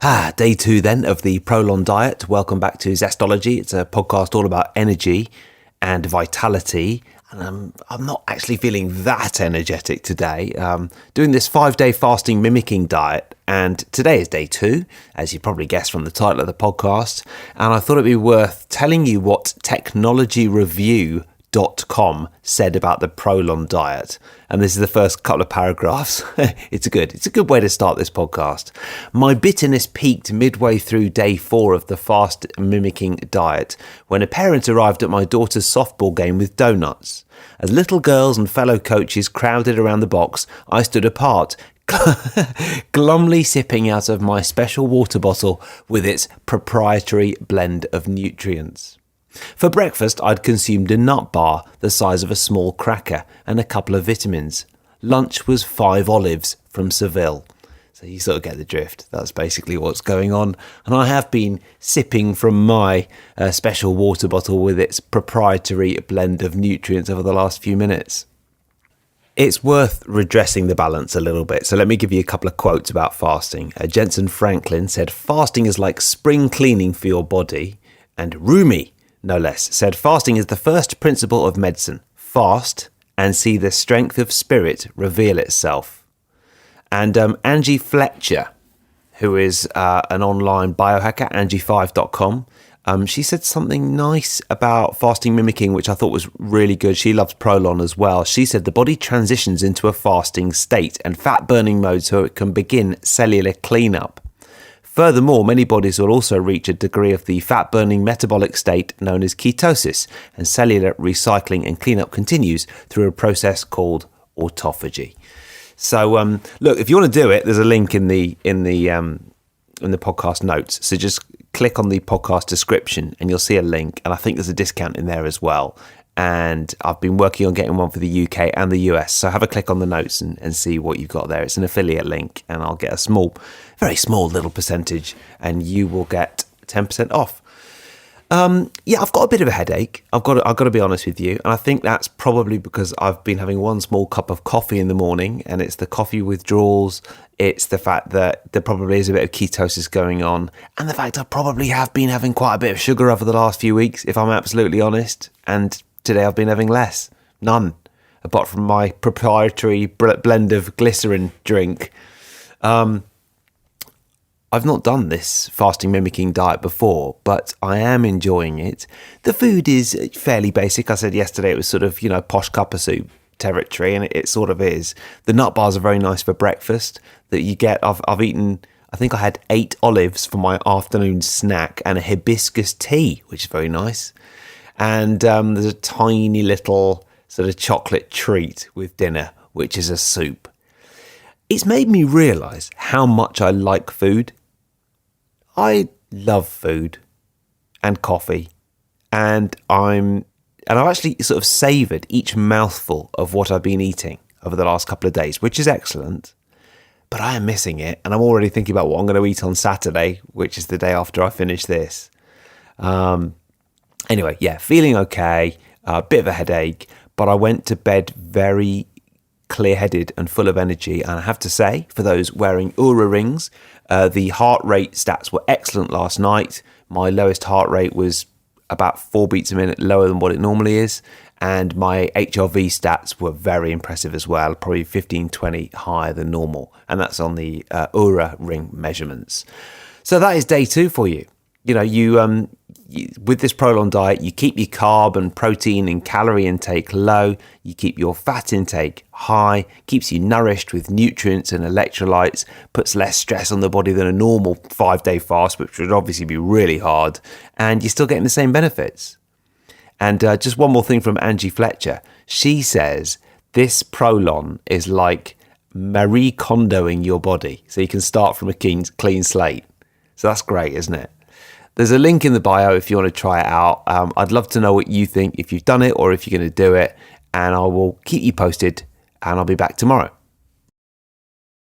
Day 2 then of the ProLon diet. Welcome back to Zestology. It's a podcast all about energy and vitality. And I'm not actually feeling that energetic today. Doing this 5-day fasting mimicking diet. And today is day 2, as you probably guessed from the title of the podcast. And I thought it'd be worth telling you what technologyreview.com said about the ProLon diet. And this is the first couple of paragraphs. It's a good way to start this podcast. My bitterness peaked midway through day 4 of the fast mimicking diet when a parent arrived at my daughter's softball game with donuts. As little girls and fellow coaches crowded around the box, I stood apart, glumly sipping out of my special water bottle with its proprietary blend of nutrients. For breakfast, I'd consumed a nut bar the size of a small cracker and a couple of vitamins. Lunch was 5 olives from Seville. So you sort of get the drift. That's basically what's going on. And I have been sipping from my special water bottle with its proprietary blend of nutrients over the last few minutes. It's worth redressing the balance a little bit. So let me give you a couple of quotes about fasting. Jensen Franklin said, "Fasting is like spring cleaning for your body." And Rumi, no less, said fasting is the first principle of medicine. Fast and see the strength of spirit reveal itself. And Angie Fletcher, who is an online biohacker, Angie5.com, she said something nice about fasting mimicking, which I thought was really good. She loves ProLon as well. She said the body transitions into a fasting state and fat burning mode so it can begin cellular cleanup. Furthermore, many bodies will also reach a degree of the fat-burning metabolic state known as ketosis, and cellular recycling and cleanup continues through a process called autophagy. So, look, if you want to do it, there's a link in the podcast notes. So just click on the podcast description, and you'll see a link. And I think there's a discount in there as well. And I've been working on getting one for the UK and the US. So have a click on the notes and see what you've got there. It's an affiliate link, and I'll get a very small little percentage, and you will get 10% off. I've got a bit of a headache. I've got to be honest with you. And I think that's probably because I've been having one small cup of coffee in the morning, and it's the coffee withdrawals. It's the fact that there probably is a bit of ketosis going on, and the fact I probably have been having quite a bit of sugar over the last few weeks, if I'm absolutely honest. And today I've been having less. None. Apart from my proprietary blend of glycerin drink. I've not done this fasting mimicking diet before, but I am enjoying it. The food is fairly basic. I said yesterday it was sort of, posh cuppa soup territory, and it sort of is. The nut bars are very nice for breakfast that you get. I've eaten, I think I had 8 olives for my afternoon snack and a hibiscus tea, which is very nice. And there's a tiny little sort of chocolate treat with dinner, which is a soup. It's made me realise how much I like food. I love food and coffee, and I've actually sort of savoured each mouthful of what I've been eating over the last couple of days, which is excellent. But I am missing it, and I'm already thinking about what I'm going to eat on Saturday, which is the day after I finish this. Anyway, feeling okay, a bit of a headache, but I went to bed very clear-headed and full of energy. And I have to say, for those wearing Oura rings, the heart rate stats were excellent last night. My lowest heart rate was about 4 beats a minute lower than what it normally is. And my HRV stats were very impressive as well, probably 15-20 higher than normal. And that's on the Oura ring measurements. So that is day 2 for you. You with this ProLon diet, you keep your carb and protein and calorie intake low, you keep your fat intake high, keeps you nourished with nutrients and electrolytes, puts less stress on the body than a normal 5-day fast, which would obviously be really hard, and you're still getting the same benefits. And just one more thing from Angie Fletcher. She says this ProLon is like Marie Kondoing your body, so you can start from a clean slate. So that's great, isn't it? There's a link in the bio if you want to try it out. I'd love to know what you think, if you've done it or if you're going to do it. And I will keep you posted, and I'll be back tomorrow.